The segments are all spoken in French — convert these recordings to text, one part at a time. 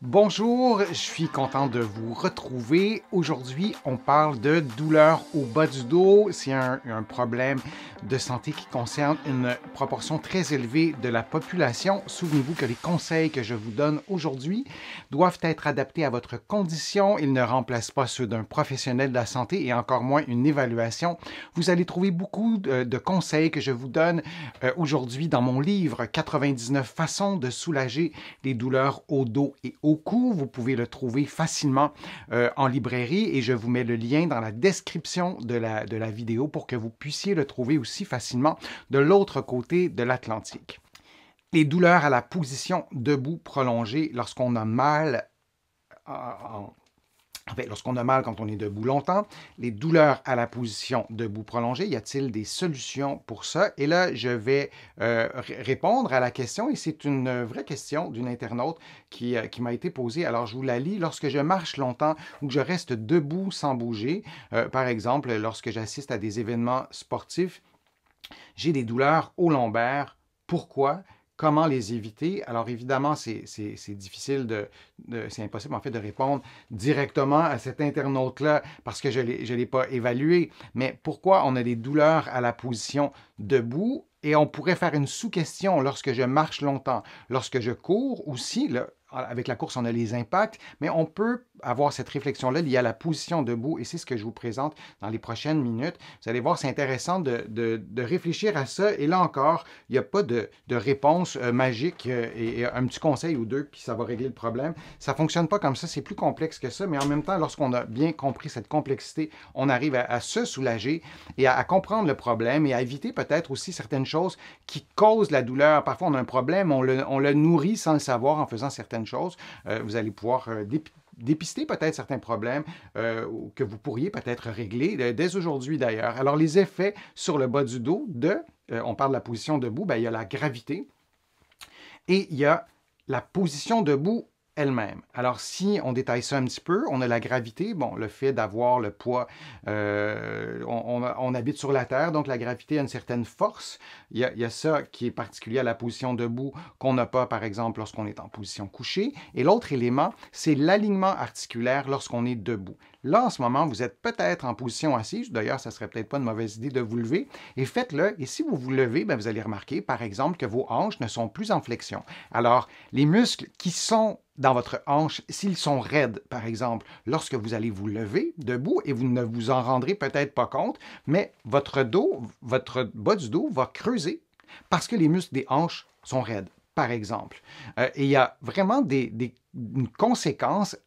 Bonjour, je suis content de vous retrouver. Aujourd'hui, on parle de douleur au bas du dos. C'est un problème de santé qui concerne une proportion très élevée de la population. Souvenez-vous que les conseils que je vous donne aujourd'hui doivent être adaptés à votre condition. Ils ne remplacent pas ceux d'un professionnel de la santé et encore moins une évaluation. Vous allez trouver beaucoup de conseils que je vous donne aujourd'hui dans mon livre 99 façons de soulager les douleurs au dos et au cou. Vous pouvez le trouver facilement en librairie et je vous mets le lien dans la description de la vidéo pour que vous puissiez le trouver aussi facilement de l'autre côté de l'Atlantique. Les douleurs à la position debout prolongée lorsqu'on a mal lorsqu'on a mal quand on est debout longtemps, les douleurs à la position debout prolongée, y a-t-il des solutions pour ça? Et là, je vais répondre à la question, et c'est une vraie question d'une internaute qui m'a été posée. Alors, je vous la lis. Lorsque je marche longtemps ou que je reste debout sans bouger, par exemple, lorsque j'assiste à des événements sportifs, j'ai des douleurs au lombaire. Pourquoi? Comment les éviter? Alors évidemment, c'est difficile c'est impossible en fait de répondre directement à cet internaute-là parce que je ne l'ai pas évalué. Mais pourquoi on a des douleurs à la position debout? Et on pourrait faire une sous-question lorsque je marche longtemps, lorsque je cours aussi, là, avec la course, on a les impacts, mais on peut avoir cette réflexion-là liée à la position debout, et c'est ce que je vous présente dans les prochaines minutes. Vous allez voir, c'est intéressant de réfléchir à ça, et là encore, il n'y a pas de réponse magique et un petit conseil ou deux, puis ça va régler le problème. Ça ne fonctionne pas comme ça, c'est plus complexe que ça, mais en même temps, lorsqu'on a bien compris cette complexité, on arrive à se soulager et à comprendre le problème et à éviter peut-être aussi certaines choses qui causent la douleur. Parfois, on a un problème, on le nourrit sans le savoir en faisant certaines choses. Vous allez pouvoir dépister peut-être certains problèmes que vous pourriez peut-être régler dès aujourd'hui d'ailleurs. Alors, les effets sur le bas du dos on parle de la position debout, il y a la gravité et il y a la position debout elle-même. Alors, si on détaille ça un petit peu, on a la gravité, bon, le fait d'avoir le poids, on habite sur la Terre, donc la gravité a une certaine force. Il y a ça qui est particulier à la position debout qu'on n'a pas, par exemple, lorsqu'on est en position couchée. Et l'autre élément, c'est l'alignement articulaire lorsqu'on est debout. Là, en ce moment, vous êtes peut-être en position assise. D'ailleurs, ça ne serait peut-être pas une mauvaise idée de vous lever. Et faites-le. Et si vous vous levez, vous allez remarquer, par exemple, que vos hanches ne sont plus en flexion. Alors, les muscles qui sont dans votre hanche, s'ils sont raides, par exemple, lorsque vous allez vous lever debout, et vous ne vous en rendrez peut-être pas compte, mais votre dos, votre bas du dos va creuser parce que les muscles des hanches sont raides, par exemple. Et il y a vraiment une conséquence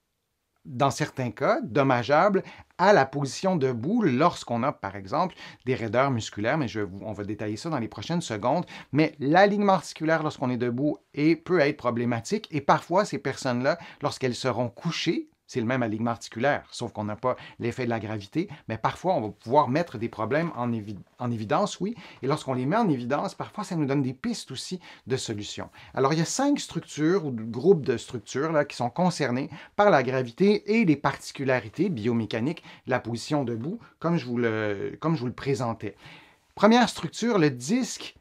dans certains cas, dommageable à la position debout lorsqu'on a, par exemple, des raideurs musculaires, mais on va détailler ça dans les prochaines secondes. Mais l'alignement articulaire lorsqu'on est debout peut être problématique et parfois, ces personnes-là, lorsqu'elles seront couchées, c'est le même alignement articulaire, sauf qu'on n'a pas l'effet de la gravité, mais parfois, on va pouvoir mettre des problèmes en évidence, oui, et lorsqu'on les met en évidence, parfois, ça nous donne des pistes aussi de solutions. Alors, il y a 5 structures ou groupes de structures là, qui sont concernées par la gravité et les particularités biomécaniques de la position debout, comme je vous le présentais. Première structure, le disque,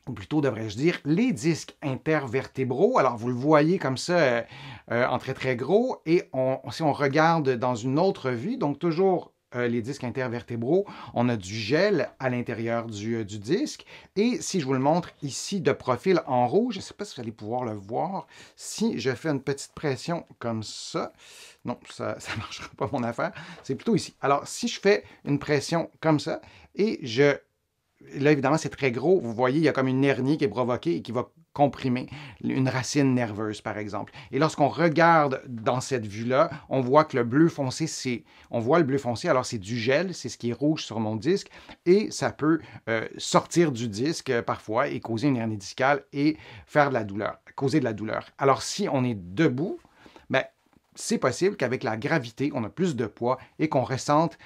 ou plutôt devrais-je dire, les disques intervertébraux. Alors, vous le voyez comme ça en très, très gros. Et si on regarde dans une autre vue, donc toujours les disques intervertébraux, on a du gel à l'intérieur du disque. Et si je vous le montre ici de profil en rouge, je ne sais pas si vous allez pouvoir le voir, si je fais une petite pression comme ça, non, ça ne marchera pas mon affaire, c'est plutôt ici. Alors, si je fais une pression comme ça et là, évidemment, c'est très gros. Vous voyez, il y a comme une hernie qui est provoquée et qui va comprimer une racine nerveuse, par exemple. Et lorsqu'on regarde dans cette vue-là, on voit que le bleu foncé, on voit le bleu foncé, alors c'est du gel, c'est ce qui est rouge sur mon disque, et ça peut sortir du disque parfois et causer une hernie discale et faire de la douleur, causer de la douleur. Alors, si on est debout, ben, c'est possible qu'avec la gravité, on a plus de poids et qu'on ressente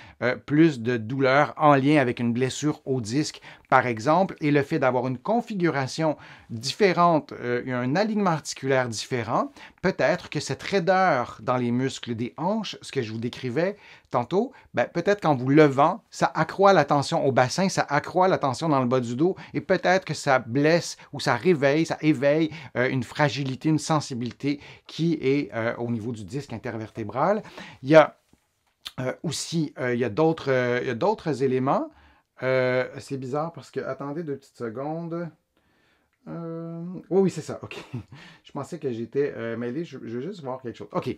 plus de douleur en lien avec une blessure au disque, par exemple, et le fait d'avoir une configuration différente, un alignement articulaire différent, peut-être que cette raideur dans les muscles des hanches, ce que je vous décrivais tantôt, ben, peut-être qu'en vous levant, ça accroît la tension au bassin, ça accroît la tension dans le bas du dos, et peut-être que ça blesse ou ça réveille, ça éveille une fragilité, une sensibilité qui est au niveau du disque intervertébral. Il y a aussi, il y a d'autres éléments. C'est bizarre parce que, attendez 2 petites secondes. Oui, oui, c'est ça, OK. Je pensais que j'étais mêlé, je veux juste voir quelque chose. OK.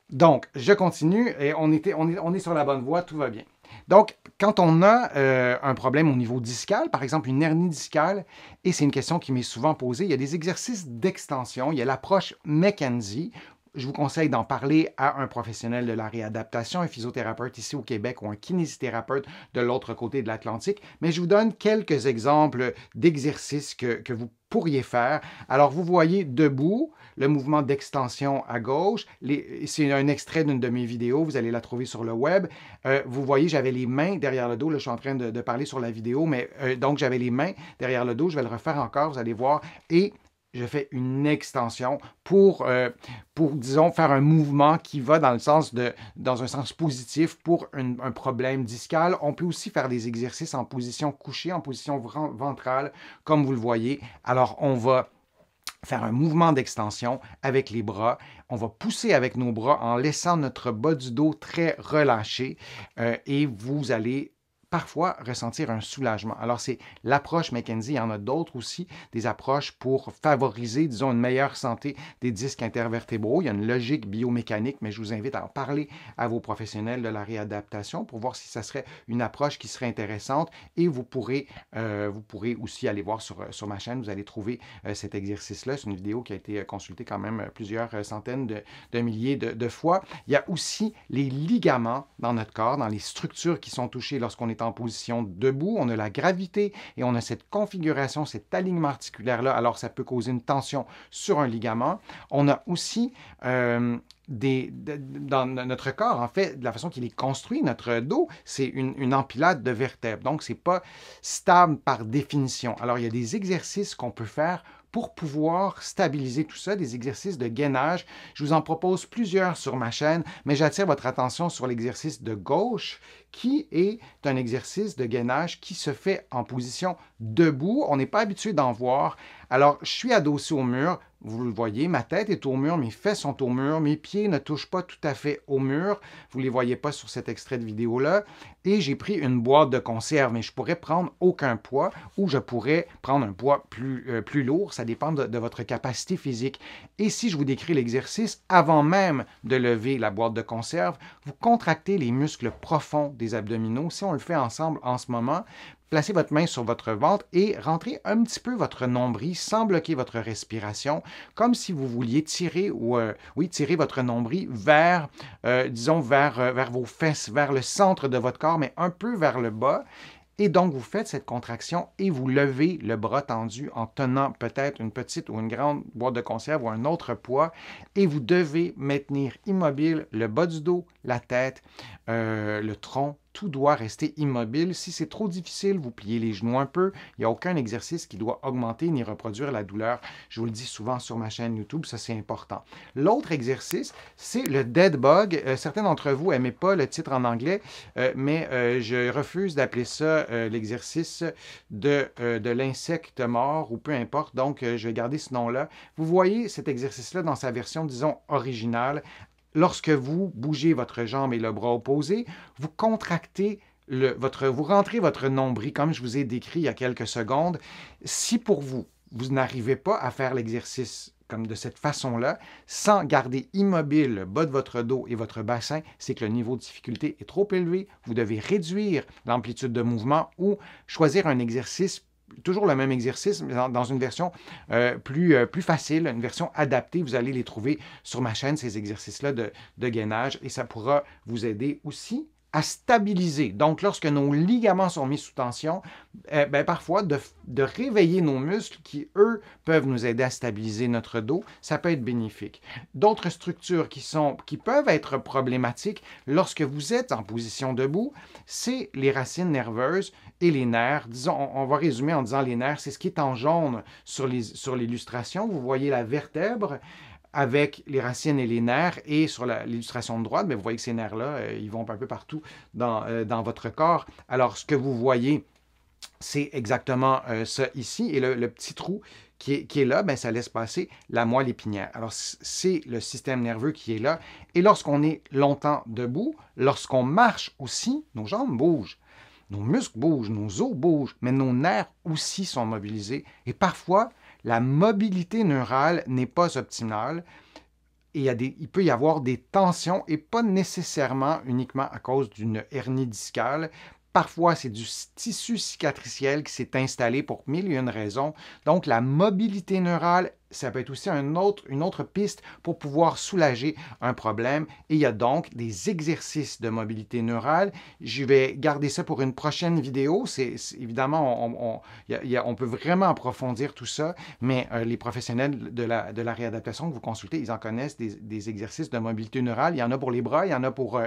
Donc, je continue et on est sur la bonne voie, tout va bien. Donc, quand on a un problème au niveau discal, par exemple une hernie discale, et c'est une question qui m'est souvent posée, il y a des exercices d'extension, il y a l'approche McKenzie. Je vous conseille d'en parler à un professionnel de la réadaptation, un physiothérapeute ici au Québec ou un kinésithérapeute de l'autre côté de l'Atlantique. Mais je vous donne quelques exemples d'exercices que vous pourriez faire. Alors, vous voyez debout, le mouvement d'extension à gauche. C'est un extrait d'une de mes vidéos, vous allez la trouver sur le web. Vous voyez, j'avais les mains derrière le dos. Là, je suis en train de parler sur la vidéo, mais donc j'avais les mains derrière le dos. Je vais le refaire encore, vous allez voir. Et je fais une extension pour, disons, faire un mouvement qui va dans un sens positif pour un problème discal. On peut aussi faire des exercices en position couchée, en position ventrale, comme vous le voyez. Alors, on va faire un mouvement d'extension avec les bras. On va pousser avec nos bras en laissant notre bas du dos très relâché et vous allez parfois ressentir un soulagement. Alors, c'est l'approche McKenzie. Il y en a d'autres aussi, des approches pour favoriser, disons, une meilleure santé des disques intervertébraux. Il y a une logique biomécanique, mais je vous invite à en parler à vos professionnels de la réadaptation pour voir si ça serait une approche qui serait intéressante. Et vous pourrez aussi aller voir sur ma chaîne, vous allez trouver cet exercice-là. C'est une vidéo qui a été consultée quand même plusieurs centaines de milliers de fois. Il y a aussi les ligaments dans notre corps, dans les structures qui sont touchées lorsqu'on est en position debout. On a la gravité et on a cette configuration, cet alignement articulaire-là. Alors, ça peut causer une tension sur un ligament. On a aussi dans notre corps, en fait, de la façon qu'il est construit, notre dos, c'est une empilade de vertèbres. Donc, ce n'est pas stable par définition. Alors, il y a des exercices qu'on peut faire pour pouvoir stabiliser tout ça, des exercices de gainage. Je vous en propose plusieurs sur ma chaîne, mais j'attire votre attention sur l'exercice de gauche, qui est un exercice de gainage qui se fait en position debout. On n'est pas habitué d'en voir. Alors, je suis adossé au mur. Vous le voyez, ma tête est au mur, mes fesses sont au mur, mes pieds ne touchent pas tout à fait au mur. Vous ne les voyez pas sur cet extrait de vidéo-là. Et j'ai pris une boîte de conserve, mais je pourrais prendre aucun poids ou je pourrais prendre un poids plus lourd. Ça dépend de votre capacité physique. Et si je vous décris l'exercice, avant même de lever la boîte de conserve, vous contractez les muscles profonds des abdominaux. Si on le fait ensemble en ce moment, placez votre main sur votre ventre et rentrez un petit peu votre nombril sans bloquer votre respiration, comme si vous vouliez tirer tirer votre nombril vers, vers vos fesses, vers le centre de votre corps, mais un peu vers le bas. Et donc, vous faites cette contraction et vous levez le bras tendu en tenant peut-être une petite ou une grande boîte de conserve ou un autre poids. Et vous devez maintenir immobile le bas du dos, la tête, le tronc. Tout doit rester immobile. Si c'est trop difficile, vous pliez les genoux un peu. Il n'y a aucun exercice qui doit augmenter ni reproduire la douleur. Je vous le dis souvent sur ma chaîne YouTube, ça c'est important. L'autre exercice, c'est le dead bug. Certains d'entre vous n'aimaient pas le titre en anglais, mais je refuse d'appeler ça l'exercice de l'insecte mort ou peu importe. Donc, je vais garder ce nom-là. Vous voyez cet exercice-là dans sa version, disons, originale. Lorsque vous bougez votre jambe et le bras opposé, vous contractez vous rentrez votre nombril, comme je vous ai décrit il y a quelques secondes. Si pour vous, vous n'arrivez pas à faire l'exercice comme de cette façon-là, sans garder immobile le bas de votre dos et votre bassin, c'est que le niveau de difficulté est trop élevé. Vous devez réduire l'amplitude de mouvement ou choisir un exercice, toujours le même exercice, mais dans une version plus facile, une version adaptée. Vous allez les trouver sur ma chaîne, ces exercices-là de gainage, et ça pourra vous aider aussi à stabiliser. Donc, lorsque nos ligaments sont mis sous tension, parfois, de réveiller nos muscles qui, eux, peuvent nous aider à stabiliser notre dos, ça peut être bénéfique. D'autres structures qui peuvent être problématiques lorsque vous êtes en position debout, c'est les racines nerveuses et les nerfs. Disons, on va résumer en disant les nerfs, c'est ce qui est en jaune sur l'illustration. Vous voyez la vertèbre avec les racines et les nerfs, et sur l'illustration de droite, vous voyez que ces nerfs-là, ils vont un peu partout dans votre corps. Alors, ce que vous voyez, c'est exactement ça ici, et le petit trou qui est là, ça laisse passer la moelle épinière. Alors, c'est le système nerveux qui est là, et lorsqu'on est longtemps debout, lorsqu'on marche aussi, nos jambes bougent. Nos muscles bougent, nos os bougent, mais nos nerfs aussi sont mobilisés. Et parfois, la mobilité neurale n'est pas optimale et il peut y avoir des tensions et pas nécessairement uniquement à cause d'une hernie discale. Parfois, c'est du tissu cicatriciel qui s'est installé pour mille et une raisons. Donc, la mobilité neurale, ça peut être aussi une autre piste pour pouvoir soulager un problème. Et il y a donc des exercices de mobilité neurale. Je vais garder ça pour une prochaine vidéo. Évidemment, on peut vraiment approfondir tout ça, mais les professionnels de la réadaptation que vous consultez, ils en connaissent des exercices de mobilité neurale. Il y en a pour les bras, il y en a pour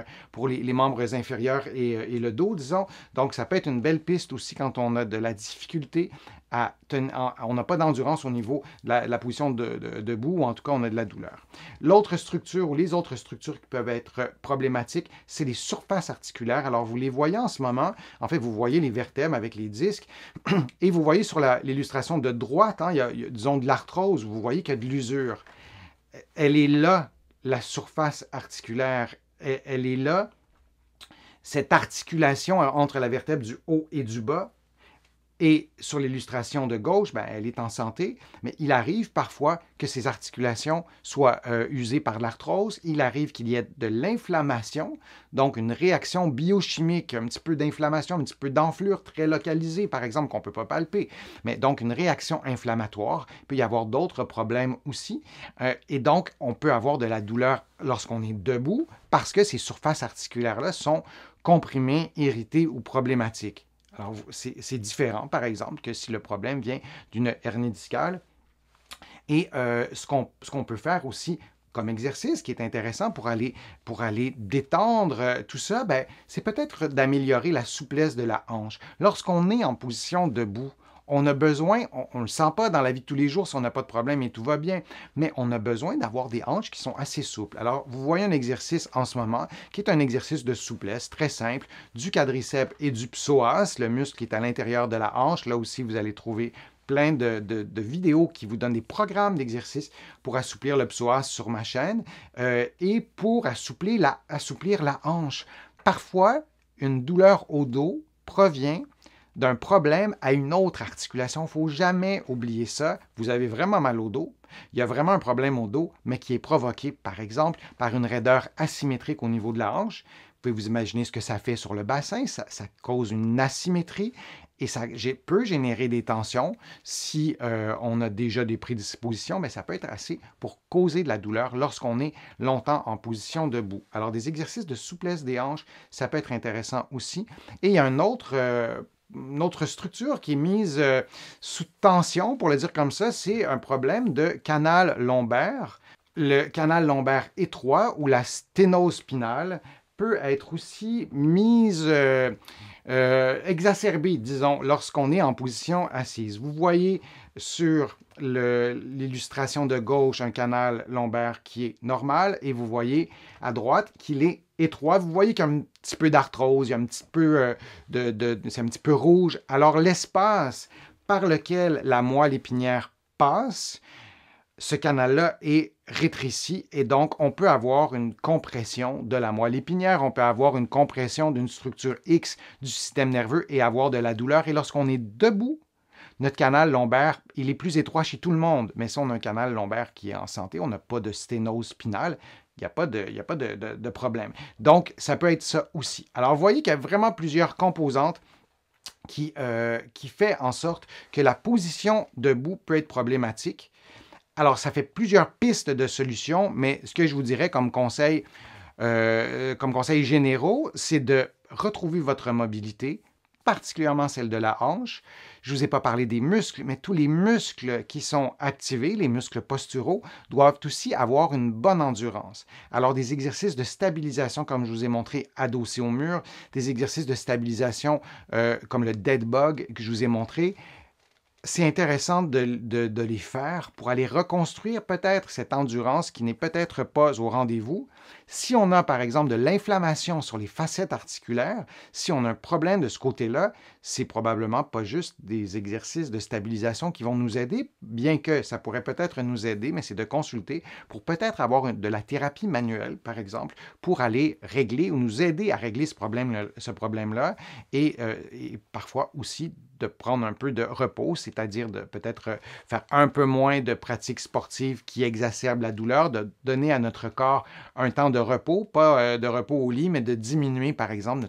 les membres inférieurs et le dos, disons. Donc, ça peut être une belle piste aussi quand on a de la difficulté on n'a pas d'endurance au niveau de la position debout, ou en tout cas, on a de la douleur. L'autre structure ou les autres structures qui peuvent être problématiques, c'est les surfaces articulaires. Alors, vous les voyez en ce moment. En fait, vous voyez les vertèbres avec les disques, et vous voyez sur l'illustration de droite, il y a, disons, de l'arthrose, vous voyez qu'il y a de l'usure. Elle est là, la surface articulaire. Elle est là, cette articulation entre la vertèbre du haut et du bas. Et sur l'illustration de gauche, elle est en santé, mais il arrive parfois que ces articulations soient usées par l'arthrose. Il arrive qu'il y ait de l'inflammation, donc une réaction biochimique, un petit peu d'inflammation, un petit peu d'enflure très localisée, par exemple, qu'on ne peut pas palper. Mais donc une réaction inflammatoire. Il peut y avoir d'autres problèmes aussi. Et donc, on peut avoir de la douleur lorsqu'on est debout parce que ces surfaces articulaires-là sont comprimées, irritées ou problématiques. Alors, c'est différent, par exemple, que si le problème vient d'une hernie discale. Et ce qu'on peut faire aussi comme exercice qui est intéressant pour aller détendre tout ça, c'est peut-être d'améliorer la souplesse de la hanche. Lorsqu'on est en position debout, on a besoin, on ne le sent pas dans la vie de tous les jours si on n'a pas de problème et tout va bien, mais on a besoin d'avoir des hanches qui sont assez souples. Alors, vous voyez un exercice en ce moment qui est un exercice de souplesse très simple du quadriceps et du psoas, le muscle qui est à l'intérieur de la hanche. Là aussi, vous allez trouver plein de vidéos qui vous donnent des programmes d'exercices pour assouplir le psoas sur ma chaîne et pour assouplir la hanche. Parfois, une douleur au dos provient d'un problème à une autre articulation. Il ne faut jamais oublier ça. Vous avez vraiment mal au dos. Il y a vraiment un problème au dos, mais qui est provoqué, par exemple, par une raideur asymétrique au niveau de la hanche. Vous pouvez vous imaginer ce que ça fait sur le bassin. Ça cause une asymétrie et ça peut générer des tensions. Si on a déjà des prédispositions, ça peut être assez pour causer de la douleur lorsqu'on est longtemps en position debout. Alors, des exercices de souplesse des hanches, ça peut être intéressant aussi. Et il y a une autre structure qui est mise sous tension, pour le dire comme ça, c'est un problème de canal lombaire. Le canal lombaire étroit ou la sténose spinale peut être aussi mise, exacerbée, disons, lorsqu'on est en position assise. Vous voyez sur l'illustration de gauche un canal lombaire qui est normal et vous voyez à droite qu'il est étroit. Vous voyez qu'il y a un petit peu d'arthrose, il y a un petit peu c'est un petit peu rouge. Alors l'espace par lequel la moelle épinière passe, ce canal-là est rétréci et donc on peut avoir une compression de la moelle épinière, on peut avoir une compression d'une structure X du système nerveux et avoir de la douleur. Et lorsqu'on est debout, notre canal lombaire, il est plus étroit chez tout le monde, mais si on a un canal lombaire qui est en santé, on n'a pas de sténose spinale, il n'y a pas de problème. Donc, ça peut être ça aussi. Alors, vous voyez qu'il y a vraiment plusieurs composantes qui fait en sorte que la position debout peut être problématique. Alors, ça fait plusieurs pistes de solutions, mais ce que je vous dirais comme conseil généraux, c'est de retrouver votre mobilité, particulièrement celle de la hanche. Je ne vous ai pas parlé des muscles, mais tous les muscles qui sont activés, les muscles posturaux, doivent aussi avoir une bonne endurance. Alors, des exercices de stabilisation, comme je vous ai montré, adossés au mur, des exercices de stabilisation comme le dead bug que je vous ai montré, c'est intéressant de les faire pour aller reconstruire peut-être cette endurance qui n'est peut-être pas au rendez-vous. Si on a, par exemple, de l'inflammation sur les facettes articulaires, si on a un problème de ce côté-là, c'est probablement pas juste des exercices de stabilisation qui vont nous aider, bien que ça pourrait peut-être nous aider, mais c'est de consulter pour peut-être avoir de la thérapie manuelle, par exemple, pour aller régler ou nous aider à régler ce problème-là et parfois aussi de prendre un peu de repos, c'est-à-dire de peut-être faire un peu moins de pratiques sportives qui exacerbent la douleur, de donner à notre corps un temps de repos, pas de repos au lit, mais de diminuer, par exemple,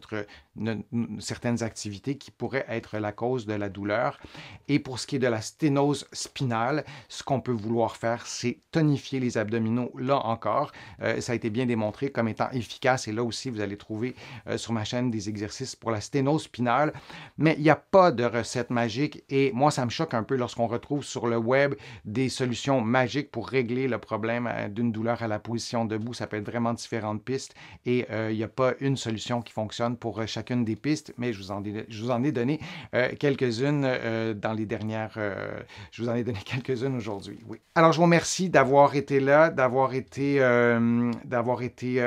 certaines activités qui pourraient être la cause de la douleur. Et pour ce qui est de la sténose spinale, ce qu'on peut vouloir faire, c'est tonifier les abdominaux, là encore. Ça a été bien démontré comme étant efficace, et là aussi, vous allez trouver sur ma chaîne des exercices pour la sténose spinale, mais il n'y a pas de recette magique, et moi, ça me choque un peu lorsqu'on retrouve sur le web des solutions magiques pour régler le problème d'une douleur à la position debout. Ça peut être vraiment différentes pistes, et il n'y a pas une solution qui fonctionne pour chacune des pistes, mais je vous en ai donné quelques-unes dans les dernières... je vous en ai donné quelques-unes aujourd'hui, oui. Alors, je vous remercie d'avoir été là, d'avoir été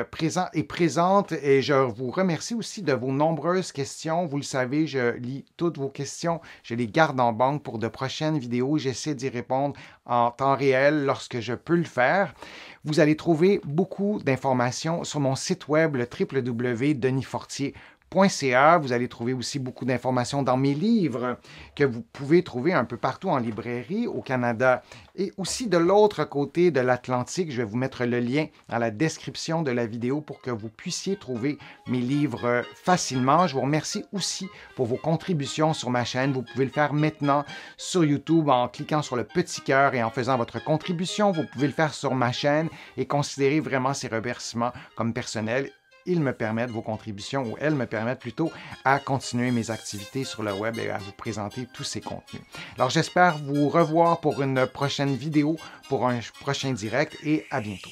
présent et présente, et je vous remercie aussi de vos nombreuses questions. Vous le savez, je lis toutes vos questions, je les garde en banque pour de prochaines vidéos. J'essaie d'y répondre en temps réel lorsque je peux le faire. Vous allez trouver beaucoup d'informations sur mon site web, le www.denisfortier.ca. Vous allez trouver aussi beaucoup d'informations dans mes livres que vous pouvez trouver un peu partout en librairie au Canada. Et aussi de l'autre côté de l'Atlantique, je vais vous mettre le lien dans la description de la vidéo pour que vous puissiez trouver mes livres facilement. Je vous remercie aussi pour vos contributions sur ma chaîne. Vous pouvez le faire maintenant sur YouTube en cliquant sur le petit cœur et en faisant votre contribution. Vous pouvez le faire sur ma chaîne et considérez vraiment ces remerciements comme personnels. Ils me permettent, vos contributions, ou elles me permettent plutôt, à continuer mes activités sur le web et à vous présenter tous ces contenus. Alors, j'espère vous revoir pour une prochaine vidéo, pour un prochain direct, et à bientôt.